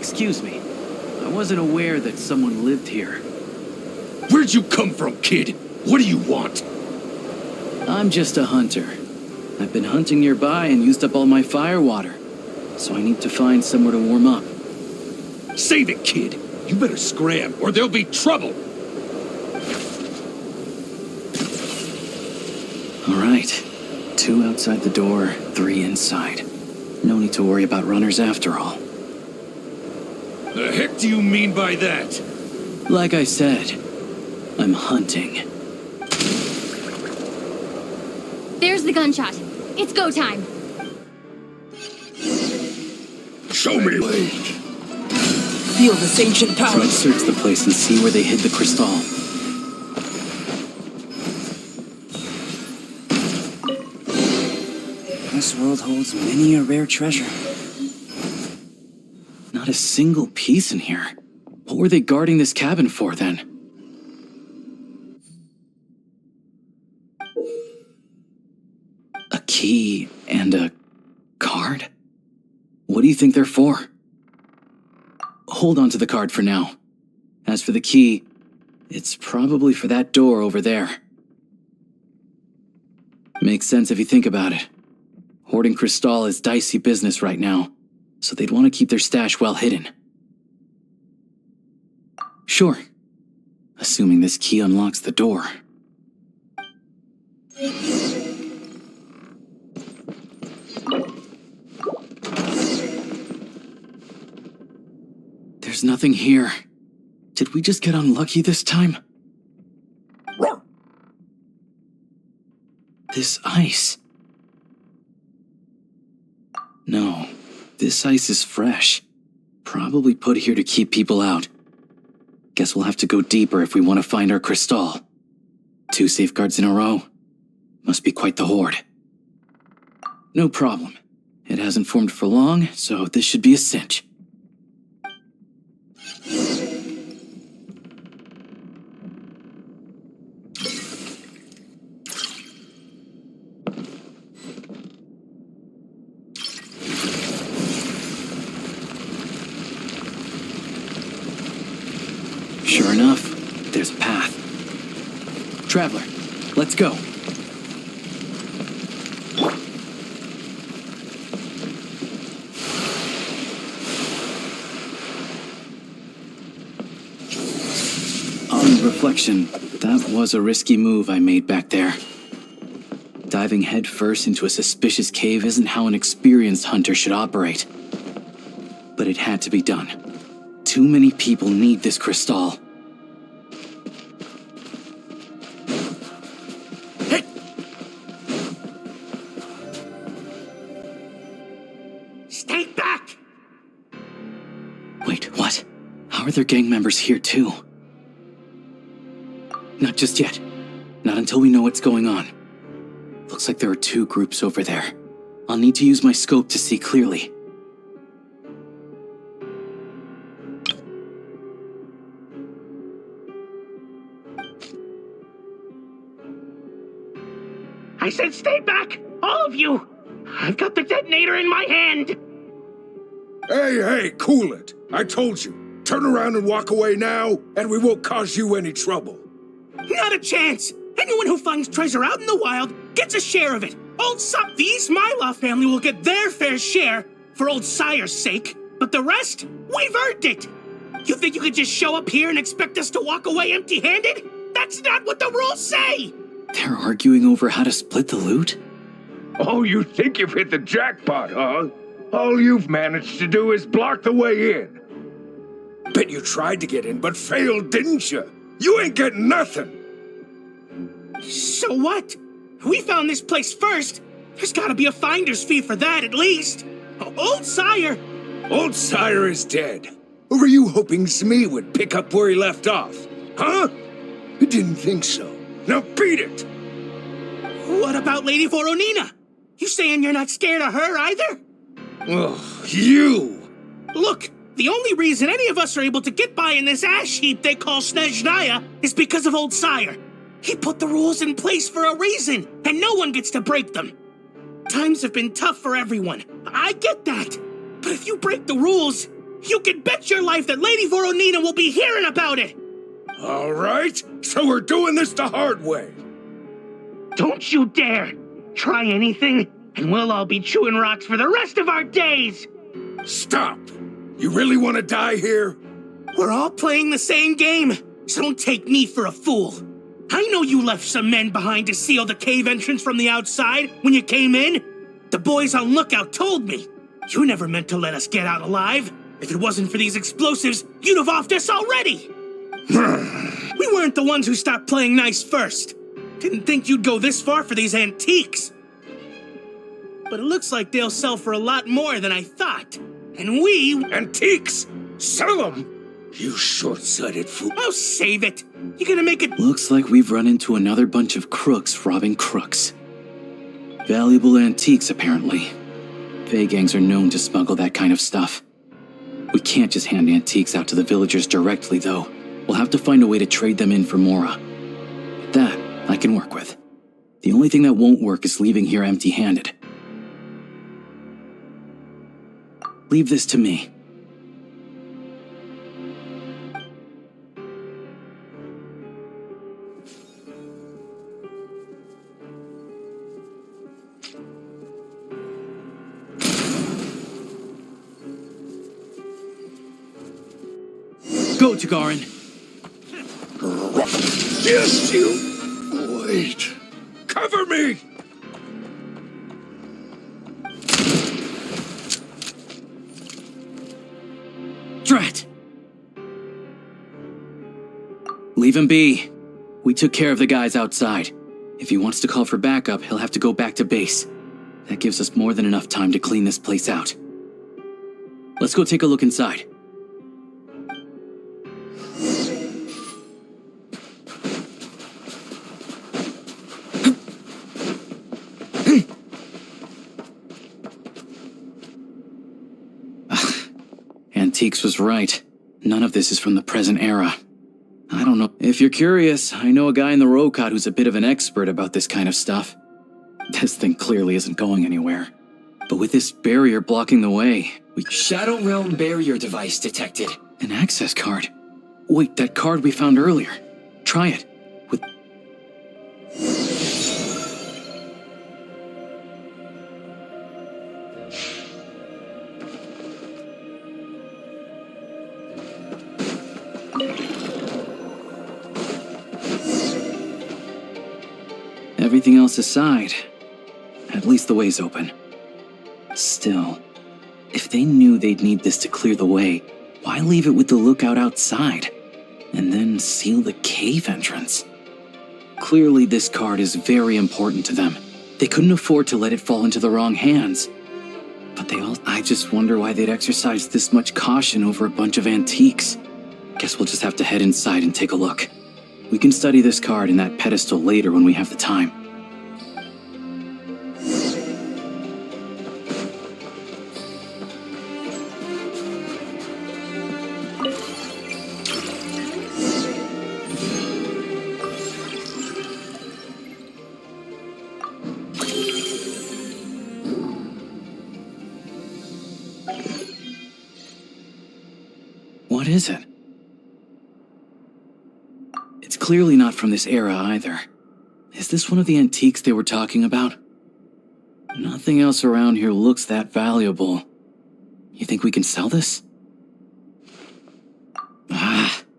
Excuse me. I wasn't aware that someone lived here. Where'd you come from, kid? What do you want? I'm just a hunter. I've been hunting nearby and used up all my fire water. So I need to find somewhere to warm up. Save it, kid. You better scram, or there'll be trouble. All right. 2 outside the door, 3 inside. No need to worry about runners after all. The heck do you mean by that? Like I said, I'm hunting. There's the gunshot. It's go time. Show me. Feel this ancient power. Let's search the place and see where they hid the crystal. This world holds many a rare treasure. Not a single piece in here. What were they guarding this cabin for, then? A key and a card? What do you think they're for? Hold on to the card for now. As for the key, it's probably for that door over there. Makes sense if you think about it. Hoarding crystal is dicey business right now, so they'd want to keep their stash well hidden. Sure. Assuming this key unlocks the door. There's nothing here. Did we just get unlucky this time? This ice. No, this ice is fresh. Probably put here to keep people out. Guess we'll have to go deeper if we want to find our crystal. 2 safeguards in a row. Must be quite the hoard. No problem. It hasn't formed for long, so this should be a cinch. Sure enough, there's a path. Traveler, let's go. On reflection, that was a risky move I made back there. Diving headfirst into a suspicious cave isn't how an experienced hunter should operate. But it had to be done. Too many people need this crystal. Hey! Stay back! Wait, what? How are their gang members here too? Not just yet. Not until we know what's going on. Looks like there are 2 groups over there. I'll need to use my scope to see clearly. I said stay back, all of you! I've got the detonator in my hand! Hey, cool it. I told you. Turn around and walk away now, and we won't cause you any trouble. Not a chance! Anyone who finds treasure out in the wild gets a share of it. The Smilov family will get their fair share, for old Sire's sake. But the rest, we've earned it! You think you could just show up here and expect us to walk away empty-handed? That's not what the rules say! They're arguing over how to split the loot? Oh, you think you've hit the jackpot, huh? All you've managed to do is block the way in. Bet you tried to get in, but failed, didn't you? You ain't getting nothing. So what? We found this place first. There's gotta be a finder's fee for that, at least. Old Sire! Old Sire is dead. Or were you hoping Smee would pick up where he left off? Huh? You didn't think so. Now beat it! What about Lady Voronina? You saying you're not scared of her either? Oh, you! Look, the only reason any of us are able to get by in this ash heap they call Snezhnaya is because of Old Sire. He put the rules in place for a reason, and no one gets to break them. Times have been tough for everyone. I get that. But if you break the rules, You can bet your life that Lady Voronina will be hearing about it! All right, so we're doing this the hard way. Don't you dare! Try anything, and we'll all be chewing rocks for the rest of our days! Stop! You really want to die here? We're all playing the same game, so don't take me for a fool. I know you left some men behind to seal the cave entrance from the outside when you came in. The boys on lookout told me. You never meant to let us get out alive. If it wasn't for these explosives, you'd have offed us already! We weren't the ones who stopped playing nice first. Didn't think you'd go this far for these antiques. But it looks like they'll sell for a lot more than I thought. And we... Antiques? Sell them? You short-sighted fool. Oh, save it! You're gonna make it... Looks like we've run into another bunch of crooks robbing crooks. Valuable antiques, apparently. Fey gangs are known to smuggle that kind of stuff. We can't just hand antiques out to the villagers directly, though. We'll have to find a way to trade them in for Mora. That I can work with. The only thing that won't work is leaving here empty-handed. Leave this to me. Go, Tagarin. Yes, you... Wait. Cover me! Drat! Leave him be. We took care of the guys outside. If he wants to call for backup, he'll have to go back to base. That gives us more than enough time to clean this place out. Let's go take a look inside. Antiques was right. None of this is from the present era. I don't know. If you're curious, I know a guy in the Rokot who's a bit of an expert about this kind of stuff. This thing clearly isn't going anywhere. But with this barrier blocking the way, we... Shadow Realm barrier device detected. An access card. Wait, that card we found earlier. Try it. With... Everything else aside, at least the way's open. Still, if they knew they'd need this to clear the way, why leave it with the lookout outside? And then seal the cave entrance? Clearly this card is very important to them. They couldn't afford to let it fall into the wrong hands. But I just wonder why they'd exercise this much caution over a bunch of antiques. Guess we'll just have to head inside and take a look. We can study this card and that pedestal later when we have the time. What is it? It's clearly not from this era either. Is this one of the antiques they were talking about? Nothing else around here looks that valuable. You think we can sell this?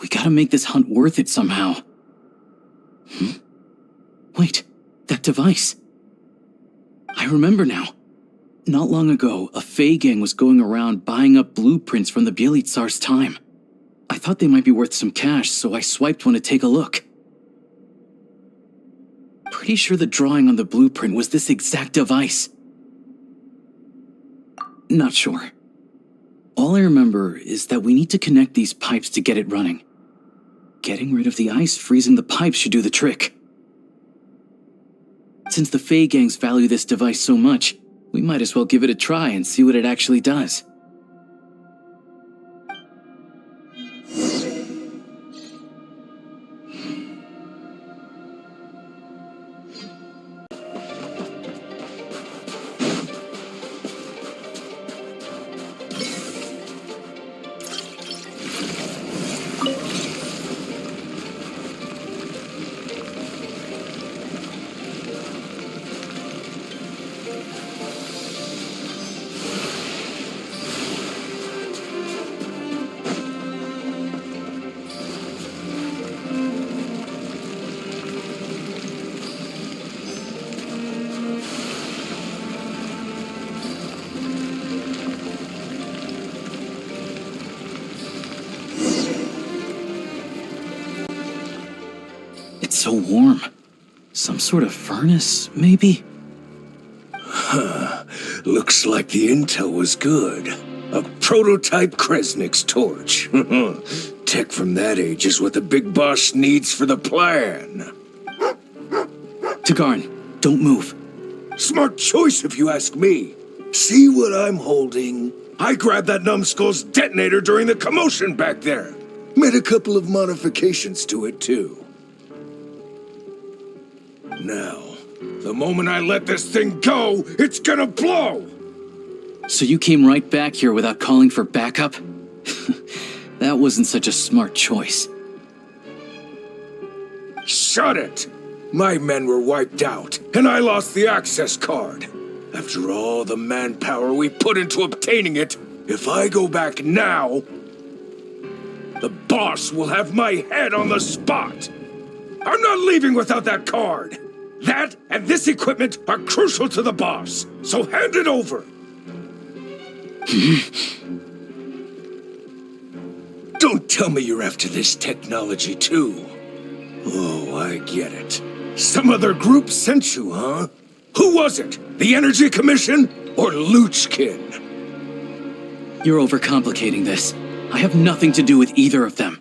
We gotta make this hunt worth it somehow. Wait, that device. I remember now. Not long ago, a Fey gang was going around buying up blueprints from the Bielitsar's time. I thought they might be worth some cash, so I swiped one to take a look. Pretty sure the drawing on the blueprint was this exact device. Not sure. All I remember is that we need to connect these pipes to get it running. Getting rid of the ice freezing the pipes should do the trick. Since the Fey gangs value this device so much, we might as well give it a try and see what it actually does. so warm. Some sort of furnace, maybe? Looks like the intel was good. A prototype Kresnik's torch. Tech from that age is what the big boss needs for the plan. Tagarin, don't move. Smart choice if you ask me. See what I'm holding? I grabbed that numbskull's detonator during the commotion back there. Made a couple of modifications to it too. Now, the moment I let this thing go, it's gonna blow! So you came right back here without calling for backup? That wasn't such a smart choice. Shut it! My men were wiped out, and I lost the access card. After all the manpower we put into obtaining it, if I go back now, the boss will have my head on the spot. I'm not leaving without that card. That and this equipment are crucial to the boss, so hand it over. Don't tell me you're after this technology too. Oh, I get it. Some other group sent you, huh? Who was it? The Energy Commission or Luchkin? You're overcomplicating this. I have nothing to do with either of them.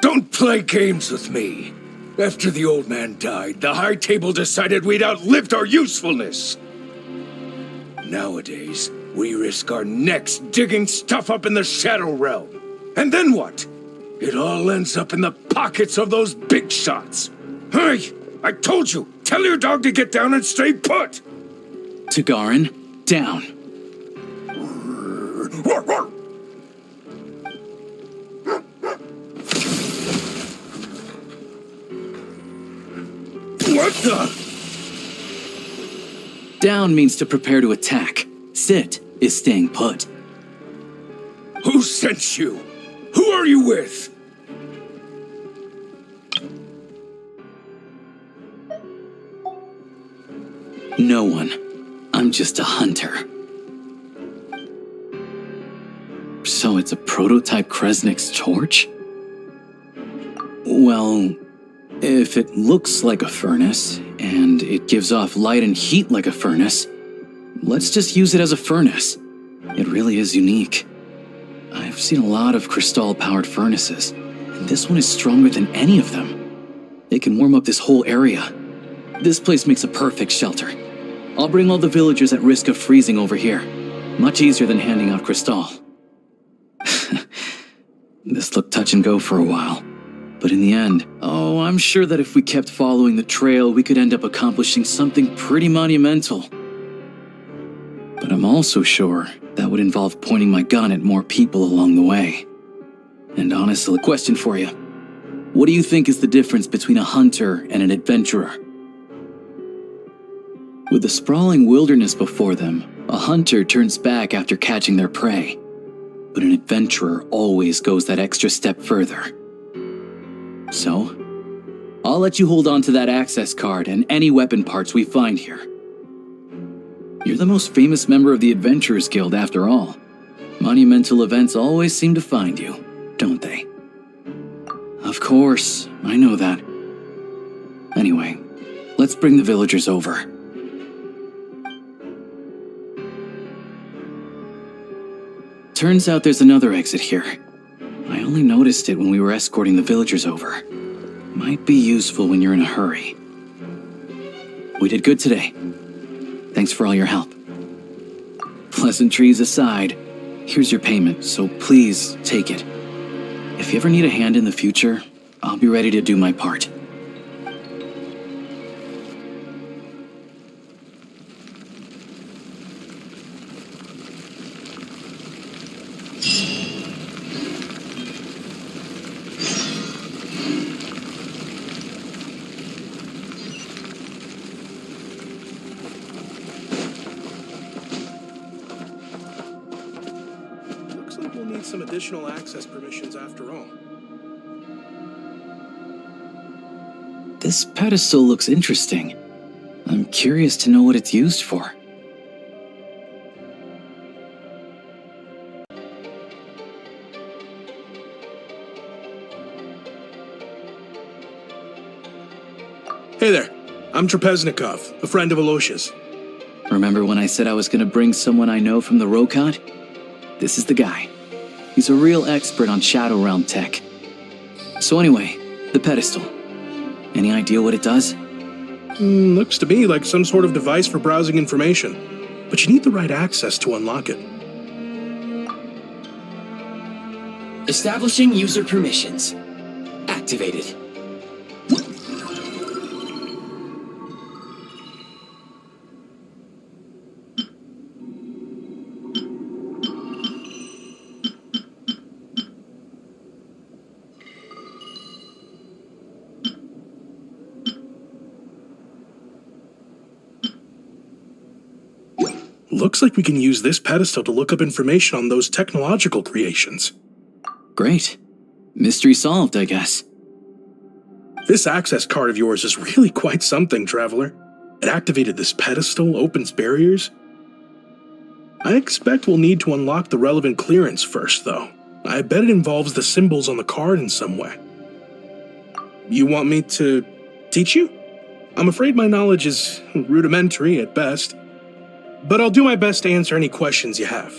Don't play games with me. After the old man died, the High Table decided we'd outlived our usefulness. Nowadays, we risk our necks digging stuff up in the Shadow Realm. And then what? It all ends up in the pockets of those big shots. Hey, I told you, tell your dog to get down and stay put. Tagarin, down. What the? Down means to prepare to attack. Sit is staying put. Who sent you? Who are you with? No one. I'm just a hunter. So it's a prototype Kresnik's torch? Well, if it looks like a furnace, and it gives off light and heat like a furnace, let's just use it as a furnace. It really is unique. I've seen a lot of Crystal-powered furnaces, and this one is stronger than any of them. It can warm up this whole area. This place makes a perfect shelter. I'll bring all the villagers at risk of freezing over here. Much easier than handing out Crystal. This looked touch and go for a while. But in the end, I'm sure that if we kept following the trail, we could end up accomplishing something pretty monumental. But I'm also sure that would involve pointing my gun at more people along the way. And honestly, a question for you. What do you think is the difference between a hunter and an adventurer? With the sprawling wilderness before them, a hunter turns back after catching their prey. But an adventurer always goes that extra step further. So, I'll let you hold on to that access card and any weapon parts we find here. You're the most famous member of the Adventurers Guild after all. Monumental events always seem to find you, don't they? Of course, I know that. Anyway, let's bring the villagers over. Turns out there's another exit here. I only noticed it when we were escorting the villagers over. Might be useful when you're in a hurry. We did good today. Thanks for all your help. Pleasantries aside, here's your payment, so please take it. If you ever need a hand in the future, I'll be ready to do my part. Looks like we'll need some additional access permissions after all. This pedestal looks interesting. I'm curious to know what it's used for. I'm Trapeznikov, a friend of Alyosha's. Remember when I said I was gonna bring someone I know from the Rokad? This is the guy. He's a real expert on Shadow Realm tech. So anyway, the pedestal. Any idea what it does? Looks to me like some sort of device for browsing information. But you need the right access to unlock it. Establishing user permissions. Activated. Looks like we can use this pedestal to look up information on those technological creations. Great. Mystery solved, I guess. This access card of yours is really quite something, Traveler. It activated this pedestal, opens barriers. I expect we'll need to unlock the relevant clearance first, though. I bet it involves the symbols on the card in some way. You want me to teach you? I'm afraid my knowledge is rudimentary at best, but I'll do my best to answer any questions you have.